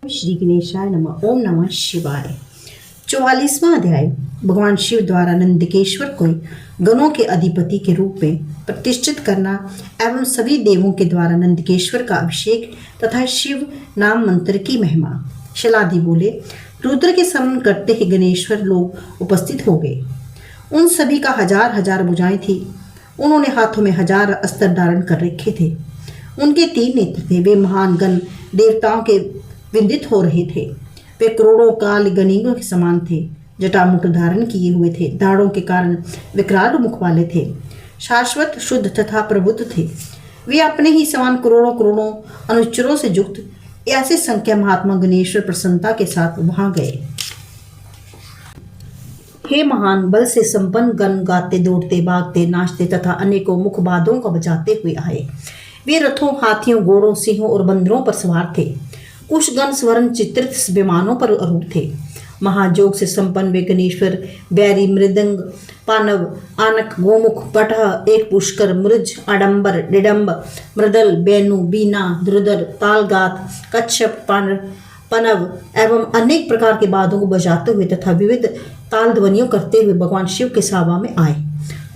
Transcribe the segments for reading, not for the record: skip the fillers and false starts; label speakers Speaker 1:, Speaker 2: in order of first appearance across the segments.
Speaker 1: श्री गणेशाय नमः। ओम नमः शिवाय। 44वां अध्याय। भगवान शिव द्वारा नंदिकेश्वर को गणों के अधिपति के रूप में प्रतिष्ठित करना एवं सभी देवों के द्वारा नंदिकेश्वर का अभिषेक तथा शिव नाम मंत्र की महिमा। शलादि बोले, रुद्र के समन करते ही गणेश्वर लोग उपस्थित हो गए। उन सभी का हजार हजार भुजाएं थी। उन्होंने हाथों में हजार अस्त्र धारण कर रखे थे। उनके 3 नेत्र थे। वे महान गण देवताओं के विदित हो रहे थे। वे करोड़ों काल गणियों के समान थे। जटामुकुट धारण किए हुए थे। दाढ़ों के कारण विकराल मुख वाले थे। शाश्वत शुद्ध तथा प्रबुद्ध थे। वे अपने ही समान करोड़ों करोड़ों अनुचरों से युक्त ऐसे संख्या महात्मा गणेश्वर प्रसन्नता के साथ वहां गए। हे महान बल से संपन्न गण गाते दौड़ते भागते नाचते तथा अनेकों मुखबादों को बजाते हुए आए। वे रथों हाथियों घोड़ों सिंहों और बंदरों पर सवार थे। कुछ गण स्वर्ण चित्रित विमानों पर आरूढ़ थे। महाजोग से संपन्न वे गणेश्वर बैरी मृदंग पानव आनक गोमुख पटह एक पुष्कर मृज आडंबर डिडंब मृदल बेनु बीना द्रुदर तालगात कच्छप पनव एवं अनेक प्रकार के वाद्यों को बजाते हुए तथा विविध ताल ध्वनियों करते हुए भगवान शिव के सभा में आए।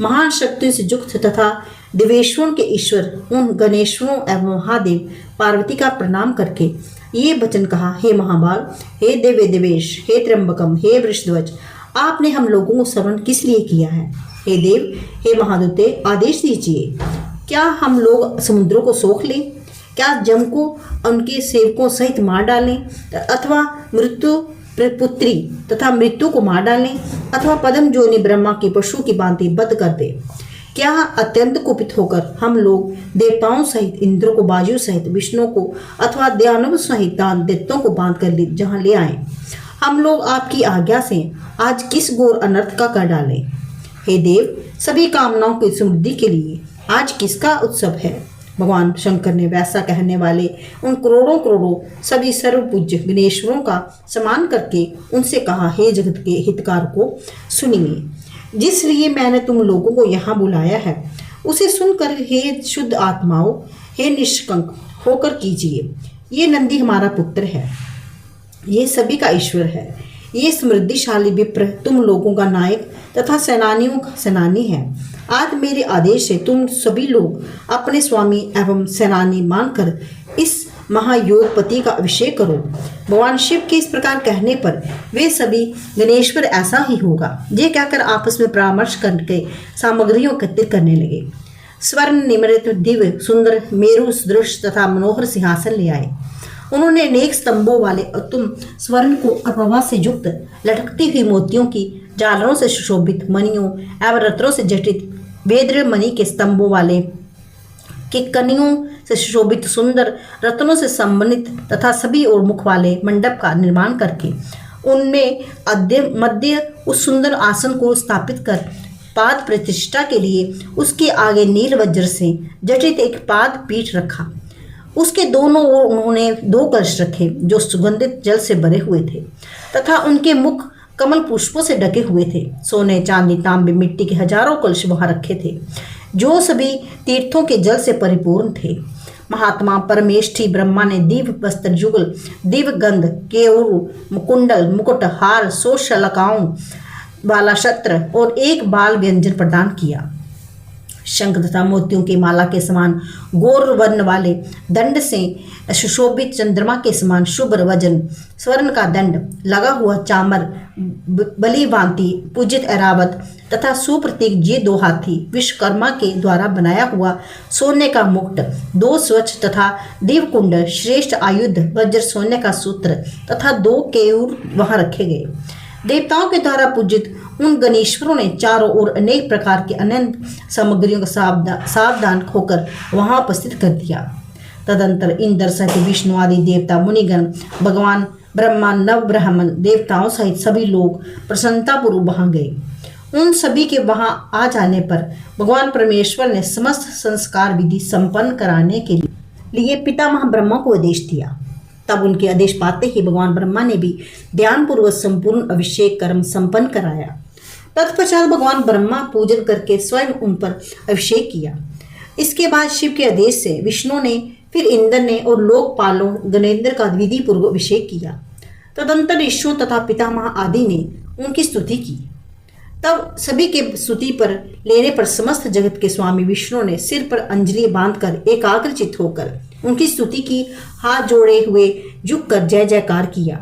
Speaker 1: महान शक्तियों से युक्त तथा देवेश्वरों के ईश्वर उन गणेश्वरों एवं महादेव पार्वती का प्रणाम करके ये वचन कहा, हे महाबाल, हे देवे देवेश, हे त्र्यंबकम, हे वृषध्वज, आपने हम लोगों को शरण किस लिए किया है? हे देव, हे महादूते, आदेश दीजिए। क्या हम लोग समुद्रों को सोख लें? क्या जम को उनके सेवकों सहित मार डालें अथवा मृत्यु पुत्री तथा मृत्यु को मार डालें अथवा पद्म जोनि ब्रह्मा के पशु की भांति बध कर दे? क्या अत्यंत कुपित होकर हम लोग देवताओं सहित इंद्र को बाजू सहित विष्णु को अथवा दानव सहित दान दैत्यों को बांध कर जहाँ ले आए? हम लोग आपकी आज्ञा से आज किस घोर अनर्थ का कर डालें? हे देव, सभी कामनाओं की समृद्धि के लिए आज किसका उत्सव है? भगवान शंकर ने वैसा कहने वाले उन करोड़ों करोड़ों सभी सर्वपूज्य गणेश्वरों का सम्मान करके उनसे कहा, हे जगत के हितकार को सुनिए। जिस लिए मैंने तुम लोगों को यहाँ बुलाया है उसे सुनकर हे शुद्ध आत्माओं, हे निष्कंक होकर कीजिए। ये नंदी हमारा पुत्र है। ये सभी का ईश्वर है। ये समृद्धिशाली विप्र तुम लोगों का नायक तथा सेनानियों का सेनानी है। आज मेरे आदेश से तुम सभी लोग अपने स्वामी एवं सेनानी मानकर इस महायोगपति का अभिषेक करो। भगवान शिव के इस प्रकार कहने पर वे सभी गणेश्वर ऐसा ही होगा ये कहकर आपस में परामर्श करके सामग्रियों एकत्रित करने लगे। स्वर्ण निमृत दिव्य सुंदर मेरु सदृश तथा मनोहर सिंहासन ले आए। उन्होंने अनेक स्तंभों वाले उत्तम स्वर्ण को अप्रभा से युक्त लटकती हुई मोतियों की झालरों से सुशोभित मणियों एवं रत्नों से जटित वेद्र मणि के स्तंभों वाले के कनियों से सुशोभित सुंदर रत्नों से सम्मानित तथा सभी और मुख वाले मंडप का निर्माण करके उनमें मध्य उस सुंदर आसन को स्थापित कर पाद प्रतिष्ठा के लिए उसके आगे नील वज्र से जटित एक पाद पीठ रखा। उसके दोनों ओर उन्होंने 2 कलश रखे जो सुगंधित जल से भरे हुए थे तथा उनके मुख कमल पुष्पों से ढके हुए थे। सोने चांदी तांबे मिट्टी के हजारों कलश वहां रखे थे जो सभी तीर्थों के जल से परिपूर्ण थे। महात्मा परमेष्ठी ब्रह्मा ने दिव्य वस्त्र जुगल दिव्य गंध केऊर मुकुंडल मुकुट हार 100 शलाकाओं वाला छत्र और एक बाल व्यंजन प्रदान किया। शंख तथा मोतियों की माला के समान गौर वर्ण वाले दंड से सुशोभित चंद्रमा के समान शुभ्र वजन स्वर्ण का दंड लगा हुआ चामर बलिभांति पूजित ऐरावत तथा सुप्रतीक ये 2 हाथी विश्वकर्मा के द्वारा बनाया हुआ सोने का मुकुट 2 स्वच्छ तथा दिव्यकुंड श्रेष्ठ आयुध वज्र सोने का सूत्र तथा 2 केयूर वहां रखे गए। देवताओं के द्वारा पूजित उन गणेश्वरों ने चारों ओर अनेक प्रकार के अनंत सामग्रियों का सावधान होकर वहां उपस्थित कर दिया। तदंतर इंद्र सहित विष्णु आदि देवता मुनिगण भगवान ब्रह्मा नव ब्राह्मण देवताओं सहित सभी लोग प्रसन्नतापूर्वक वहां गए। उन सभी के वहां आ जाने पर भगवान परमेश्वर ने समस्त संस्कार विधि संपन्न कराने के लिए पितामह ब्रह्मा को आदेश दिया। तब उनके आदेश पाते ही भगवान ब्रह्मा ने भी ध्यानपूर्वक संपूर्ण अभिषेक कर्म संपन्न कराया। तत्पश्चात भगवान ब्रह्मा पूजन करके स्वयं उन पर अभिषेक किया। इसके बाद शिव के आदेश से विष्णु ने फिर इंद्र ने और लोकपालों गणेंद्र का विधि पूर्वक अभिषेक किया। तदंतर ऋषियों तथा पितामह आदि ने उनकी स्तुति की। तब सभी के स्तुति पर लेने पर समस्त जगत के स्वामी विष्णु ने सिर पर अंजलि बांधकर एकाग्रचित होकर उनकी स्तुति की, हाथ जोड़े हुए झुककर जय जयकार किया।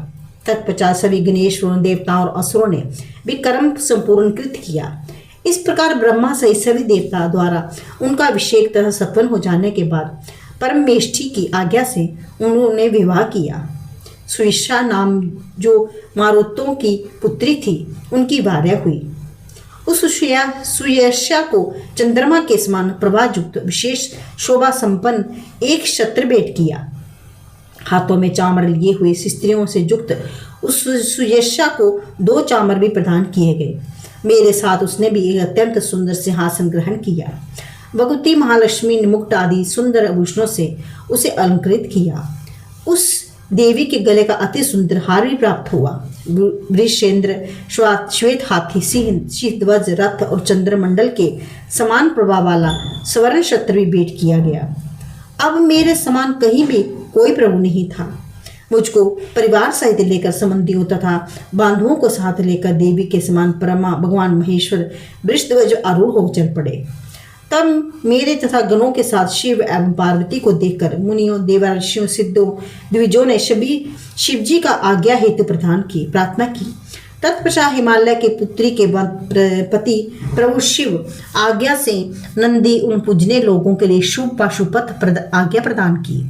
Speaker 1: तत्पश्चात सभी गणेश वरुण देवताओं और असुरों ने भी कर्म संपूर्ण कृत किया। इस प्रकार ब्रह्मा सहित सभी देवता द्वारा उनका अभिषेक तथा सफल हो जाने के बाद परमेष्ठी की आज्ञा से उन्होंने विवाह किया। सुयशा नाम जो मारुतों की पुत्री थी, उनकी भार्या हुई। उस सुयशा को चंद्रमा के समान प्रभायुक्त विशेष शोभा संपन्न एक छत्र भेंट किया। हाथों में चामर लिए हुए स्त्रियों से युक्त उस सुयशा को 2 चामर भी प्रदान किए गए। मेरे साथ उसने भी एक अत्यंत सुंदर सिंहासन ग्रहण किया। भगवती महालक्ष्मी ने मुकुट आदि सुंदर आभूषणों से उसे अलंकृत किया। उस देवी के गले का अति सुंदर हार भी प्राप्त हुआ। वृषेंद्र, श्वेत हाथी, सिंह, ध्वज, रथ और चंद्रमंडल के समान प्रभाव वाला स्वर्ण छत्र भी भेंट किया गया। अब मेरे समान कहीं भी कोई प्रभु नहीं था। मुझको परिवार सहित लेकर संबंधियों तथा बांधुओं को साथ लेकर देवी के समान परमा भगवान महेश्वर वृषध्वज आरूढ़ हो चल पड़े। तब मेरे तथा गणों के साथ शिव एवं पार्वती को देखकर मुनियों, देवर्षियों, सिद्धों, द्विजों ने सभी शिव जी का आज्ञा हेतु प्रार्थना की। तत्पश्चात हिमालय के पुत्री के पति प्रभु शिव आज्ञा से नंदी उन पूजने लोगों के लिए शुभ पाशुपथ आज्ञा प्रदान की।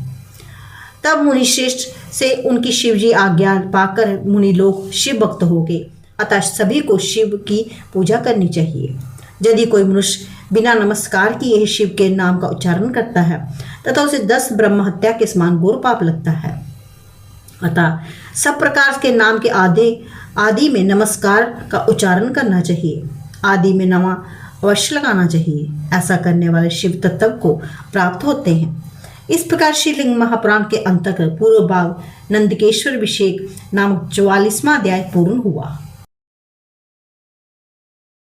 Speaker 1: तब मुनिश्रेष्ठ से उनकी शिव जी आज्ञा पाकर मुनि लोग शिव भक्त हो गए। अतः सभी को शिव की पूजा करनी चाहिए। यदि कोई मनुष्य बिना नमस्कार किए शिव के नाम का उच्चारण करता है तथा उसे 10 ब्रह्म हत्या के समान घोर पाप लगता है। अतः सब प्रकार के नाम के आदि में नमस्कार का उच्चारण करना चाहिए। आदि में नमा अवश्य लगाना चाहिए। ऐसा करने वाले शिव तत्व को प्राप्त होते हैं। इस प्रकार श्रीलिंग महापुराण के अंतर्गत पूर्व भाग नंदकेश्वर अभिषेक नामक 44वां अध्याय पूर्ण हुआ।